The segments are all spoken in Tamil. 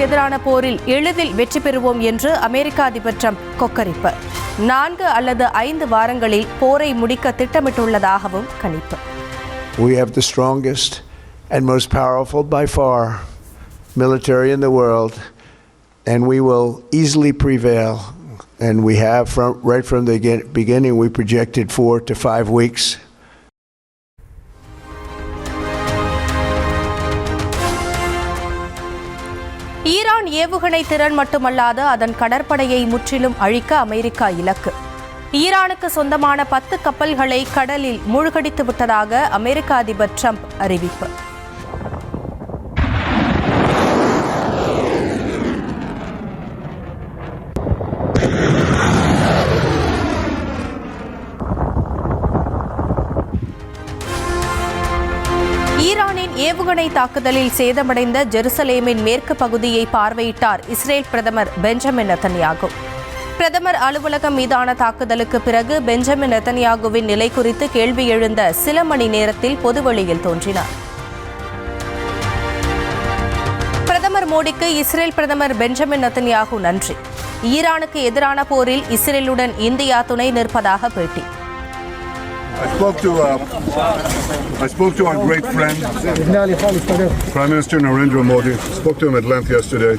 எதிரான போரில் எளிதில் வெற்றி பெறுவோம் என்று அமெரிக்க அதிபர் ட்ரம்ப் கொக்கரிப்பு. 4 அல்லது 5 வாரங்களில் போரை முடிக்க திட்டமிட்டுள்ளதாகவும் கணிப்பு. We have the strongest and most powerful by far military in the world, and we will easily prevail. And we have right from the beginning, we projected 4 to 5 weeks. Iran ஏவுகணை திறன் மட்டுமல்லாது அதன் கடற்படையை முற்றிலும் அழிக்க அமெரிக்கா இலக்கு. ஈரானுக்கு சொந்தமான 10 கப்பல்களை கடலில் மூழ்கடித்து விட்டதாக அமெரிக்க அதிபர் ட்ரம்ப் அறிவிப்பு. ஈரானின் ஏவுகணை தாக்குதலில் சேதமடைந்த ஜெருசலேமின் மேற்கு பகுதியை பார்வையிட்டார் இஸ்ரேல் பிரதமர் பெஞ்சமின் நெதன்யாகு. பிரதமர் அலுவலகம் மீதான தாக்குதலுக்கு பிறகு பெஞ்சமின் நெதன்யாகுவின் நிலை குறித்து கேள்வி எழுந்த சில மணி நேரத்தில் பொதுவெளியில் தோன்றினார். பிரதமர் மோடிக்கு இஸ்ரேல் பிரதமர் பெஞ்சமின் நெதன்யாகு நன்றி. ஈரானுக்கு எதிரான போரில் இஸ்ரேலுடன் இந்தியா துணை நிற்பதாக பேட்டி. I spoke to our great friend, Prime Minister Narendra Modi. Spoke to him at length yesterday.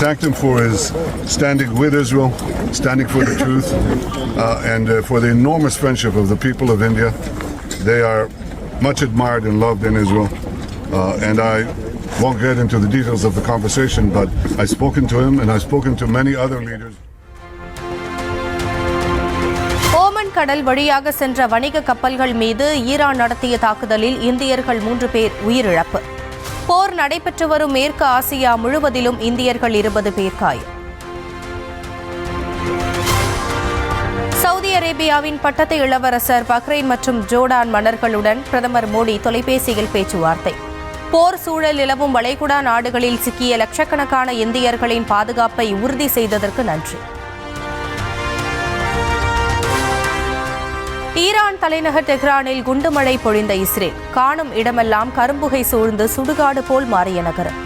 Thanked him for his standing with Israel, standing for the truth, and for the enormous friendship of the people of India. They are much admired and loved in Israel, and I won't get into the details of the conversation, but I've spoken to him and I've spoken to many other leaders. Oman கடல் வழியாக சென்ற வணிக கப்பல்கள் மீது ஈரான் நடத்திய தாக்குதலில் இந்தியர்கள் 3 பேர் உயிரிழப்பு. போர் நடைபெற்று வரும் மேற்கு ஆசியா முழுவதிலும் இந்தியர்கள் 20 பேர் காயம். சவுதி அரேபியாவின் பட்டத்து இளவரசர் பஹ்ரைன் மற்றும் ஜோர்டான் மன்னர்களுடன் பிரதமர் மோடி தொலைபேசியில் பேச்சுவார்த்தை. போர் சூழல் நிலவும் வளைகுடா நாடுகளில் சிக்கிய லட்சக்கணக்கான இந்தியர்களின் பாதுகாப்பை உறுதி செய்ததற்கு நன்றி. ஈரான் தலைநகர் தெஹ்ரானில் குண்டுமழை பொழிந்த இஸ்ரேல். காணும் இடமெல்லாம் கரும்புகை சூழ்ந்து சுடுகாடு போல் மாறிய நகரம்.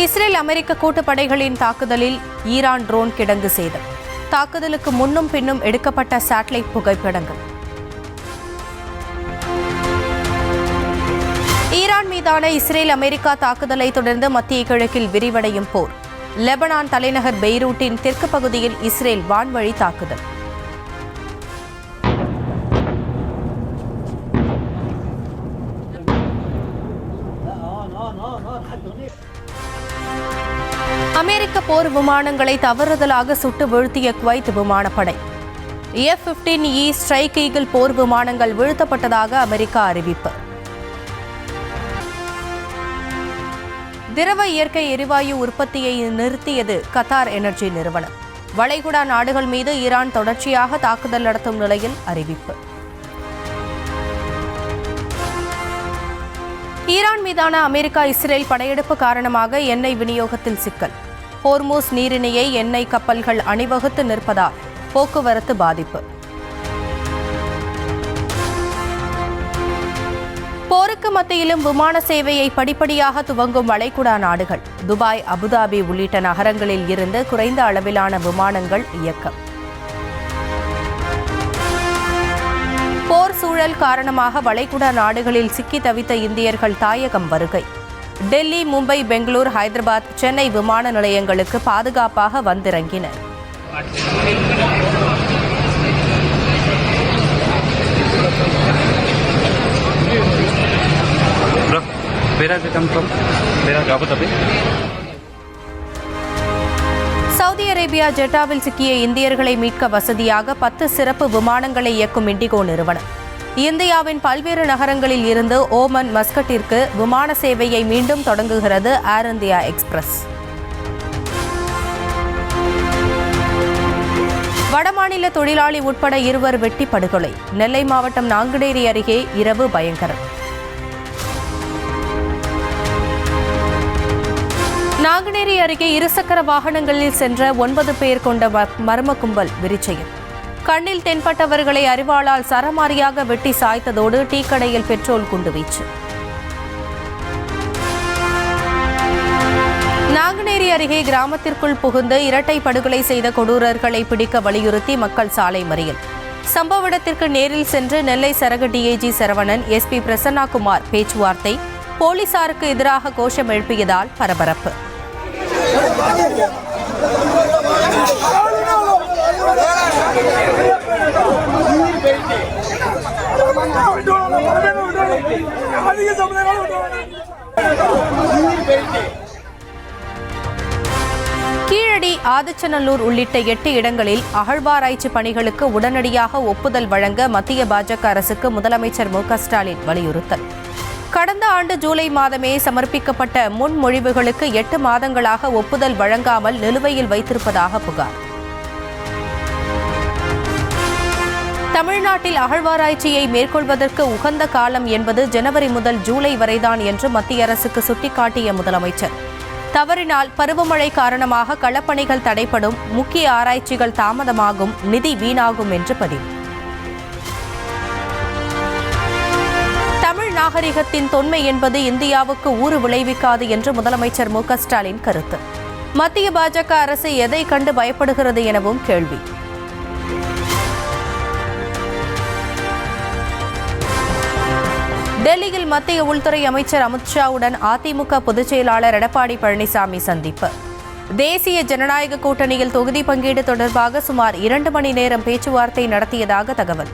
இஸ்ரேல் அமெரிக்க கூட்டுப்படைகளின் தாக்குதலில் ஈரான் ட்ரோன் கிடங்கு சேதம். தாக்குதலுக்கு முன்னும் பின்னும் எடுக்கப்பட்ட சேட்டலைட் புகைப்படங்கள். ஈரான் மீதான இஸ்ரேல் அமெரிக்கா தாக்குதலை தொடர்ந்து மத்திய கிழக்கில் விரிவடையும் போர். லெபனான் தலைநகர் பெய்ரூட்டின் தெற்கு பகுதியில் இஸ்ரேல் வான்வழி தாக்குதல். அமெரிக்க போர் விமானங்களை தவறுதலாக சுட்டு வீழ்த்திய குவைத் விமானப்படை. F-15E ஸ்ட்ரைக் ஈகிள் போர் விமானங்கள் வீழ்த்தப்பட்டதாக அமெரிக்கா அறிவிப்பு. திரவ இயற்கை எரிவாயு உற்பத்தியை நிறுத்தியது கத்தார் எனர்ஜி நிறுவனம். வளைகுடா நாடுகள் மீது ஈரான் தொடர்ச்சியாக தாக்குதல் நடத்தும் நிலையில் அறிவிப்பு. ஈரான் மீதான அமெரிக்கா இஸ்ரேல் படையெடுப்பு காரணமாக எண்ணெய் விநியோகத்தில் சிக்கல். ஹோர்மூஸ் நீரிணையை எண்ணெய் கப்பல்கள் அணிவகுத்து நிற்பதால் போக்குவரத்து பாதிப்பு. போருக்கு மத்தியிலும் விமான சேவையை படிப்படியாக துவங்கும் வளைகுடா நாடுகள். துபாய், அபுதாபி உள்ளிட்ட நகரங்களில் இருந்து குறைந்த அளவிலான விமானங்கள் இயக்கம். போர் சூழல் காரணமாக வளைகுடா நாடுகளில் சிக்கி தவித்த இந்தியர்கள் தாயகம் வருகை. டெல்லி, மும்பை, பெங்களூர், ஹைதராபாத், சென்னை விமான நிலையங்களுக்கு பாதுகாப்பாக வந்திறங்கினர். சவுதி அரேபியா ஜெட்டாவில் சிக்கிய இந்தியர்களை மீட்க வசதியாக 10 சிறப்பு விமானங்களை இயக்கும் இண்டிகோ நிறுவனம். இந்தியாவின் பல்வேறு நகரங்களில் இருந்து ஓமன் மஸ்கட்டிற்கு விமான சேவையை மீண்டும் தொடங்குகிறது ஏர் இந்தியா எக்ஸ்பிரஸ். வடமாநில தொழிலாளி உட்பட 2 வெட்டி படுகொலை. நெல்லை மாவட்டம் நாங்குநேரி அருகே இரவு பயங்கரம். நாங்குநேரி அருகே இருசக்கர வாகனங்களில் சென்ற 9 பேர் கொண்ட மர்ம கும்பல் விரிச்சையம். கண்ணில் தென்பட்டவர்களை அரிவாளால் சரமாரியாக வெட்டி சாய்த்ததோடு டீக்கடையில் பெட்ரோல் குண்டுவீச்சு. நாங்குநேரி அருகே கிராமத்திற்குள் புகுந்து இரட்டை படுகொலை செய்த கொடூரர்களை பிடிக்க வலியுறுத்தி மக்கள் சாலை மறியல். சம்பவ இடத்திற்கு நேரில் சென்று நெல்லை சரக டிஐஜி சரவணன், எஸ்பி பிரசன்னாகுமார் பேச்சுவார்த்தை. போலீசாருக்கு எதிராக கோஷம் எழுப்பியதால் பரபரப்பு. கீழடி, ஆதிச்சநல்லூர் உள்ளிட்ட 8 இடங்களில் அகழ்வாராய்ச்சி பணிகளுக்கு உடனடியாக ஒப்புதல் வழங்க மத்திய பாஜக அரசுக்கு முதலமைச்சர் மு.க.ஸ்டாலின் வலியுறுத்தல். கடந்த ஆண்டு ஜூலை மாதமே சமர்ப்பிக்கப்பட்ட முன்மொழிவுகளுக்கு 8 மாதங்களாக ஒப்புதல் வழங்காமல் நிலுவையில் வைத்திருப்பதாக புகார். தமிழ்நாட்டில் அகழ்வாராய்ச்சியை மேற்கொள்வதற்கு உகந்த காலம் என்பது ஜனவரி முதல் ஜூலை வரைதான் என்று மத்திய அரசுக்கு சுட்டிக்காட்டிய முதலமைச்சர், தவறினால் பருவமழை காரணமாக களப்பணிகள் தடைப்படும், முக்கிய ஆராய்ச்சிகள் தாமதமாகும், நிதி வீணாகும் என்று பதிவு. தமிழ் நாகரிகத்தின் தொன்மை என்பது இந்தியாவுக்கு ஊறு விளைவிக்காது என்று முதலமைச்சர் மு.க.ஸ்டாலின் கருத்து. மத்திய பாஜக அரசு எதை கண்டு பயப்படுகிறது எனவும் கேள்வி. டெல்லியில் மத்திய உள்துறை அமைச்சர் அமித்ஷாவுடன் அதிமுக பொதுச் செயலாளர் எடப்பாடி பழனிசாமி சந்திப்பு. தேசிய ஜனநாயக கூட்டணியில் தொகுதி பங்கீடு தொடர்பாக சுமார் 2 மணி நேரம் பேச்சுவார்த்தை நடத்தியதாக தகவல்.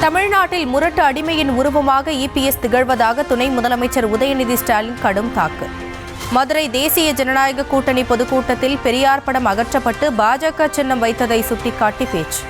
தமிழ்நாட்டில் முரட்டு அடிமையின் உருவமாக இபிஎஸ் திகழ்வதாக துணை முதலமைச்சர் உதயநிதி ஸ்டாலின் கடும் தாக்கு. மதுரை தேசிய ஜனநாயக கூட்டணி பொதுக்கூட்டத்தில் பெரியார் படம் அகற்றப்பட்டு பாஜக சின்னம் வைத்ததை சுட்டிக்காட்டி பேச்சு.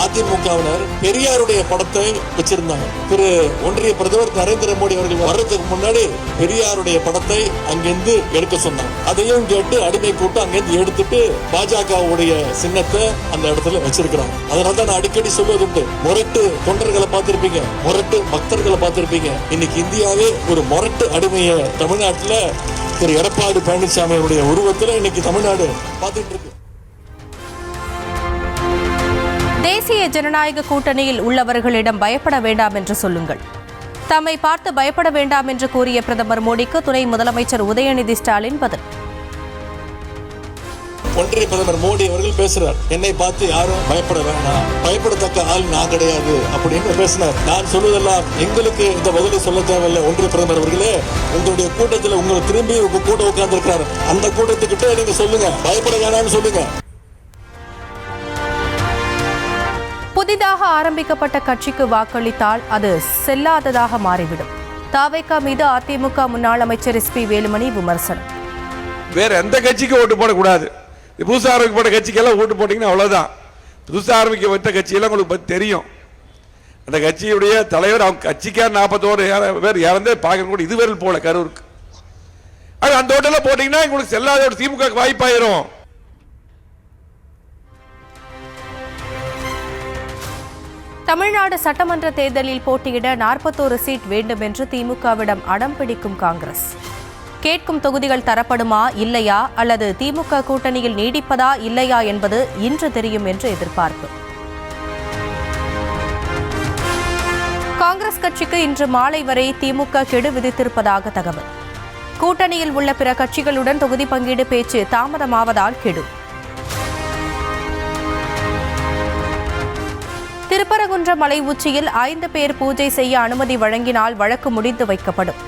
அதிமுகவினர் பெரியாருடைய படத்தை வச்சிருந்தாங்க. திரு ஒன்றிய பிரதமர் நரேந்திர மோடி அவர்கள் வர்றதுக்கு முன்னாடி பெரியாருடைய படத்தை அங்கிருந்து எடுக்க சொன்னாங்க. அதையும் கேட்டு அடிமை கூட்டு அங்கிருந்து எடுத்துட்டு பாஜகவுடைய சின்னத்தை அந்த இடத்துல வச்சிருக்கிறாங்க. அதனால தான் நான் அடிக்கடி சொல்வதுண்டு, முரட்டு தொண்டர்களை பார்த்திருப்பீங்க, முரட்டு பக்தர்களை பார்த்திருப்பீங்க. இன்னைக்கு இந்தியாவே ஒரு முரட்டு அடிமையை தமிழ்நாட்டில் திரு எடப்பாடி பழனிசாமியுடைய உருவத்தில் இன்னைக்கு தமிழ்நாடு பார்த்துட்டு இருக்கு. தேசிய ஜனநாயக கூட்டணியில் உள்ளவர்களிடம் பயப்பட வேண்டாம் என்று சொல்லுங்கள். தம்மை பார்த்து பயப்பட வேண்டாம் என்று கூறிய பிரதமர் மோடிக்கு துணை முதலமைச்சர் உதயநிதி ஸ்டாலின் பதில். ஒன்றிய பிரதமர் மோடி அவர்கள் பேசுறார், என்னை பார்த்து யாரும் பயப்பட வேண்டாம், பயப்படத்தக்க ஆள் நான் கிடையாது அப்படின்னு பேசினார். நான் சொல்வதெல்லாம் எங்களுக்கு இந்த பதிலை சொல்ல தேவையில்லை. ஒன்றிய பிரதமர் அவர்களே, உங்களுடைய கூட்டத்தில் உங்களை திரும்பி உங்க கூட உட்கார்ந்து இருக்கிறார், அந்த கூட்டத்துக்கிட்ட நீங்க சொல்லுங்க, பயப்பட வேணாம்னு சொல்லுங்க. புதிதாக ஆரம்பிக்கப்பட்ட கட்சிக்கு வாக்களித்தால் அது செல்லாததாக மாறிவிடும். தாவேகா மீது அதிமுக முன்னாள் அமைச்சர் எஸ்பி வேலுமணி விமர்சனம். வேற எந்த கட்சிக்கு ஓட்டு போடக்கூடாது. புதுசாக ஆரம்பிக்கப்பட்ட கட்சிக்கெல்லாம் ஓட்டு போட்டீங்கன்னா அவ்வளோதான். புதுசாக ஆரம்பிக்கப்பட்ட கட்சியெல்லாம் உங்களுக்கு பற்றி தெரியும். அந்த கட்சியுடைய தலைவர் அவங்க கட்சிக்கார் 41 பேர் இறந்தே பார்க்க கூட இதுவரை போல கரூருக்கு. அந்த ஓட்டெல்லாம் போட்டீங்கன்னா உங்களுக்கு செல்லாத ஒரு திமுக வாய்ப்பாயிரும். தமிழ்நாடு சட்டமன்ற தேர்தலில் போட்டியிட 41 சீட் வேண்டும் என்று திமுகவிடம் அடம் பிடிக்கும் காங்கிரஸ். கேட்கும் தொகுதிகள் தரப்படுமா இல்லையா, அல்லது திமுக கூட்டணியில் நீடிப்பதா இல்லையா என்பது இன்று தெரியும் என்று எதிர்பார்ப்பு. காங்கிரஸ் கட்சிக்கு இன்று மாலை வரை திமுக கெடு விதித்திருப்பதாக தகவல். கூட்டணியில் உள்ள பிற கட்சிகளுடன் தொகுதி பங்கீடு பேச்சு தாமதமாவதால் கெடு. திருப்பரங்குன்றம் மலை உச்சியில் 5 பேர் பூஜை செய்ய அனுமதி வழங்கினால் வழக்கு முடித்து வைக்கப்படும்.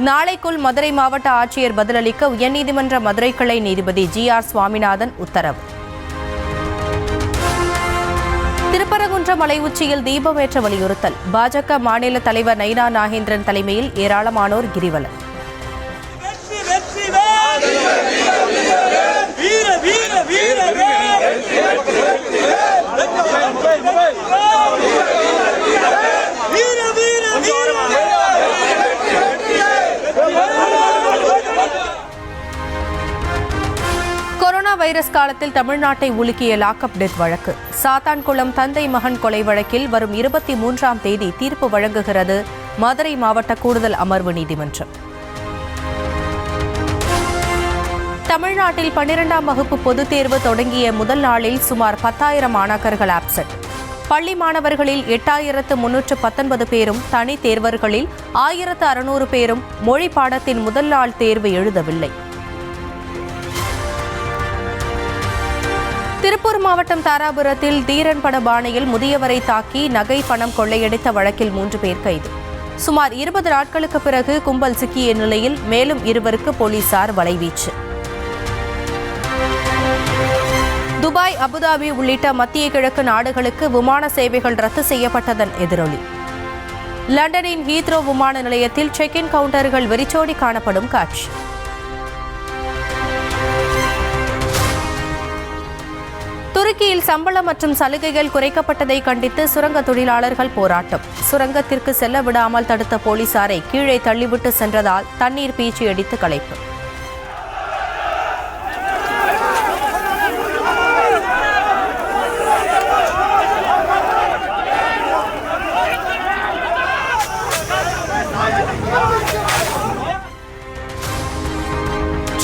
நாளைக்குள் மதுரை மாவட்ட ஆட்சியர் பதிலளிக்க உயர்நீதிமன்ற மதுரை கிளை நீதிபதி GR சுவாமிநாதன் உத்தரவு. திருப்பரங்குன்றம் மலை உச்சியில் தீபமேற்ற வலியுறுத்தல். பாஜக மாநில தலைவர் நைனா நாகேந்திரன் தலைமையில் ஏராளமானோர் கிரிவலம். கொரோனா வைரஸ் காலத்தில் தமிழ்நாட்டை உலுக்கிய லாக்அப் டெத் வழக்கு. சாத்தான்குளம் தந்தை மகன் கொலை வழக்கில் வரும் 23ஆம் தேதி தீர்ப்பு வழங்குகிறது மதுரை மாவட்ட கூடுதல் அமர்வு நீதிமன்றம். தமிழ்நாட்டில் 12ஆம் வகுப்பு பொதுத் தேர்வு தொடங்கிய முதல் நாளில் சுமார் 10,000 மாணாக்கர்கள் ஆப்சென்ட். பள்ளி மாணவர்களில் 8,319 பேரும், தனி தேர்வர்களில் 1,600 பேரும் மொழி பாடத்தின் முதல் நாள் தேர்வு எழுதவில்லை. திருப்பூர் மாவட்டம் தாராபுரத்தில் தீரன் பட பாணியில் முதியவரை தாக்கி நகை பணம் கொள்ளையடித்த வழக்கில் 3 பேர் கைது. சுமார் 20 நாட்களுக்கு பிறகு கும்பல் சிக்கிய நிலையில் மேலும் 2 போலீசார் வலைவீச்சு. துபாய், அபுதாபி உள்ளிட்ட மத்திய கிழக்கு நாடுகளுக்கு விமான சேவைகள் ரத்து செய்யப்பட்டதன் எதிரொலி. லண்டனின் ஹீத்ரோ விமான நிலையத்தில் செக் இன் கவுண்டர்கள் வெறிச்சோடி காணப்படும் காட்சி. துருக்கியில் சம்பளம் மற்றும் சலுகைகள் குறைக்கப்பட்டதை கண்டித்து சுரங்க தொழிலாளர்கள் போராட்டம். சுரங்கத்திற்கு செல்ல விடாமல் தடுத்த போலீசாரை கீழே தள்ளிவிட்டு சென்றதால் தண்ணீர் பீச்சி அடித்து கலைப்பு.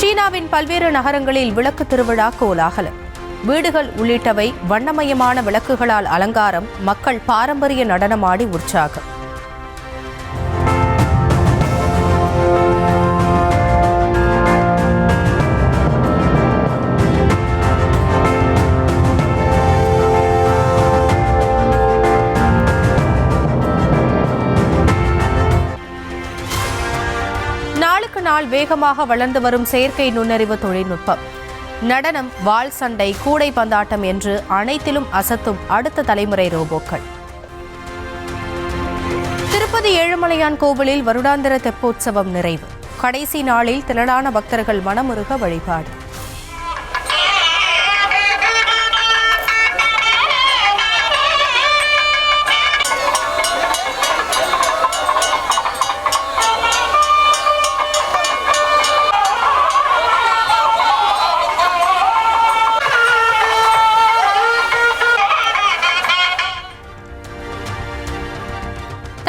சீனாவின் பல்வேறு நகரங்களில் விளக்கு திருவிழா கோலாகலம். வீடுகள் உள்ளிட்டவை வண்ணமயமான விளக்குகளால் அலங்காரம். மக்கள் பாரம்பரிய நடனமாடி உற்சாகம். நாளுக்கு நாள் வேகமாக வளர்ந்து வரும் செயற்கை நுண்ணறிவு தொழில்நுட்பம். நடனம், வாள் சண்டை, கூடை பந்தாட்டம் என்று அனைத்திலும் அசத்தும் அடுத்த தலைமுறை ரோபோக்கள். திருப்பதி ஏழுமலையான் கோவிலில் வருடாந்திர தெப்போற்சவம் நிறைவு. கடைசி நாளில் திரளான பக்தர்கள் மனமுருக வழிபாடு.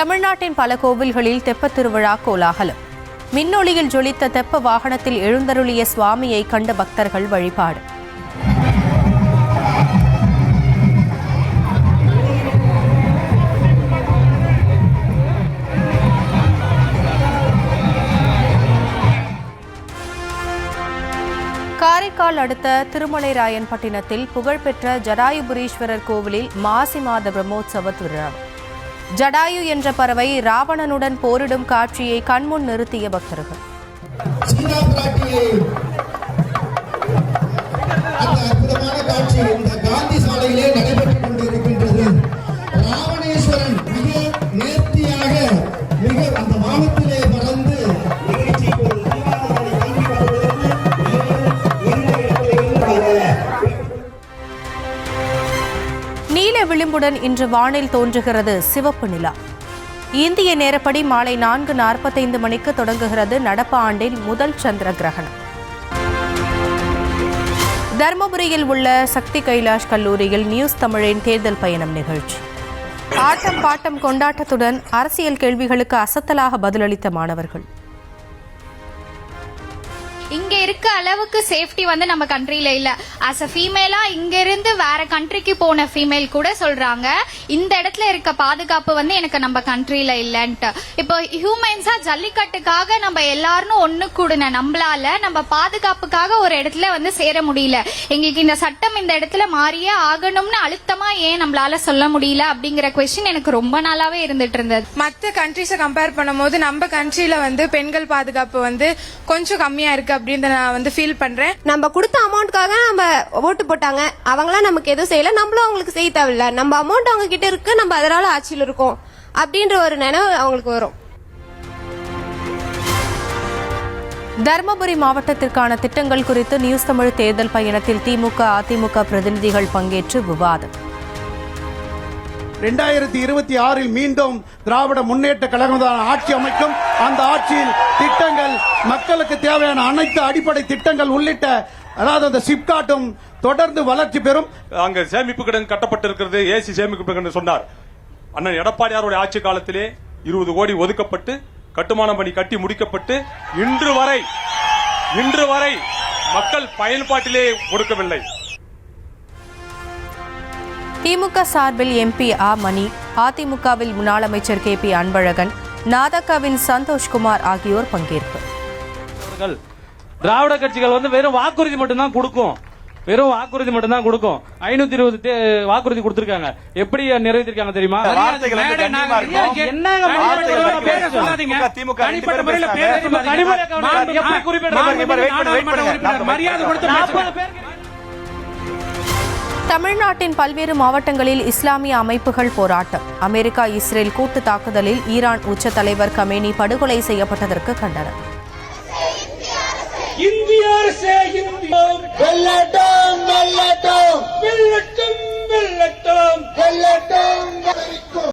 தமிழ்நாட்டின் பல கோவில்களில் தெப்பத் திருவிழா கோலாகலம். மின்னொளியில் ஜொலித்த தெப்ப வாகனத்தில் எழுந்தருளிய சுவாமியை கண்ட பக்தர்கள் வழிபாடு. காரைக்கால் அடுத்த திருமலைராயன்பட்டினத்தில் புகழ்பெற்ற ஜடாயுபுரீஸ்வரர் கோவிலில் மாசி மாத பிரம்மோற்சவ திருவிழா. ஜடாயு என்ற பறவை ராவணனுடன் போரிடும் காட்சியை கண்முன் நிறுத்திய பக்தர்கள். அற்புதமான காட்சி இந்த காந்தி சாலையிலே நடைபெற்றுக் கொண்டிருக்கின்றது. ராவணேஸ்வரன் மிக நேர்த்தியாக அந்த வானத்திலே பறந்து நீல விளிம்புடன் இன்று வானில் தோன்றுகிறது சிவப்பு நிலா. இந்திய நேரப்படி மாலை 4:45 மணிக்கு தொடங்குகிறது நடப்பு ஆண்டின் முதல் சந்திர கிரகணம். தர்மபுரியில் உள்ள சக்தி கைலாஷ் கல்லூரியில் நியூஸ் தமிழின் தேர்தல் பயணம் நிகழ்ச்சி. ஆட்டம் பாட்டம் கொண்டாட்டத்துடன் அரசியல் கேள்விகளுக்கு அசத்தலாக பதிலளித்த மாணவர்கள். இங்க இருக்க அளவுக்கு சேஃப்டி வந்து நம்ம கண்ட்ரில இல்ல. ஆஸ் அ ஃபீமேலா இங்க இருந்து வேற கண்ட்ரிக்கு போன ஃபீமேல் கூட சொல்றாங்க இந்த இடத்துல இருக்க பாதுகாப்பு வந்து எனக்கு நம்ம கண்ட்ரில இல்லன்ட்டு. இப்போ ஹியூமன்ஸா ஜல்லிக்கட்டுக்காக நம்ம எல்லாரும் ஒண்ணு கூடுன நம்மளால நம்ம பாதுகாப்புக்காக ஒரு இடத்துல வந்து சேர முடியல. எங்களுக்கு இந்த சட்டம் இந்த இடத்துல மாறியே ஆகணும்னு அழுத்தமா ஏன் நம்மளால சொல்ல முடியல அப்படிங்கிற கொஸ்டின் எனக்கு ரொம்ப நாளாவே இருந்துட்டு இருந்தது. மற்ற கண்ட்ரிஸை கம்பேர் பண்ணும்போது நம்ம கண்ட்ரில வந்து பெண்கள் பாதுகாப்பு வந்து கொஞ்சம் கம்மியா இருக்கு அப்படின்னு நான் வந்து ஃபீல் பண்றேன். நம்ம கொடுத்த அமௌண்ட்காக நம்ம ஓட்டு போட்டாங்க, அவங்களாம் நமக்கு எதுவும் செய்யல, நம்மளும் அவங்களுக்கு செய்ய தேவையில்ல. நம்ம அமௌண்ட் அவங்க கிட்ட இருக்கு, நம்ம அதனால ஆட்சியில் இருக்கோம் அப்படின்ற ஒரு நினைவு அவங்களுக்கு வரும். தர்மபுரி மாவட்டத்திற்கான திட்டங்கள் குறித்து நியூஸ் தமிழ் தேர்தல் பயணத்தில் திமுக, அதிமுக பிரதிநிதிகள் பங்கேற்று விவாதம். 2026 மீண்டும் திராவிட முன்னேற்ற கழகம் தான் ஆட்சி அமைக்கும். அந்த ஆட்சியில் திட்டங்கள், மக்களுக்கு தேவையான அனைத்து அடிப்படை திட்டங்கள் உள்ளிட்ட, அதாவது அந்த சிப்காட்டும் தொடர்ந்து வளர்ச்சி பெறும். அங்க சேமிப்பு கிடங்கு கட்டப்பட்டிருக்கிறது, ஏசி சேமிப்பு கிடங்கு சொன்னார். அண்ணன் எடப்பாடியாருடைய ஆட்சி காலத்திலே 20 கோடி ஒதுக்கப்பட்டு கட்டுமான பணி கட்டி முடிக்கப்பட்டு இன்று வரை மக்கள் பயன்பாட்டிலே கொடுக்கவில்லை. திமுக சார்பில் எம்பி ஆ மணி, அதிமுகவில் முன்னாள் அமைச்சர் KP அன்பழகன், நாதகவின் சந்தோஷ்குமார் ஆகியோர் பங்கேற்பு. திராவிட கட்சிகள் வந்து வெறும் வாக்குறுதி மட்டும்தான் கொடுக்கும். 520 வாக்குறுதி கொடுத்திருக்காங்க. எப்படி நிறைவேற்றிருக்காங்க தெரியுமா? தமிழ்நாட்டின் பல்வேறு மாவட்டங்களில் இஸ்லாமிய அமைப்புகள் போராட்டம். அமெரிக்கா இஸ்ரேல் கூட்டு தாக்குதலில் ஈரான் உச்ச தலைவர் கமேனி படுகொலை செய்யப்பட்டதற்கு கண்டனம். இந்திய அரசே வெல்லட்டும் வெல்லட்டும் வெல்லட்டும் வெல்லட்டும் வெல்லட்டும்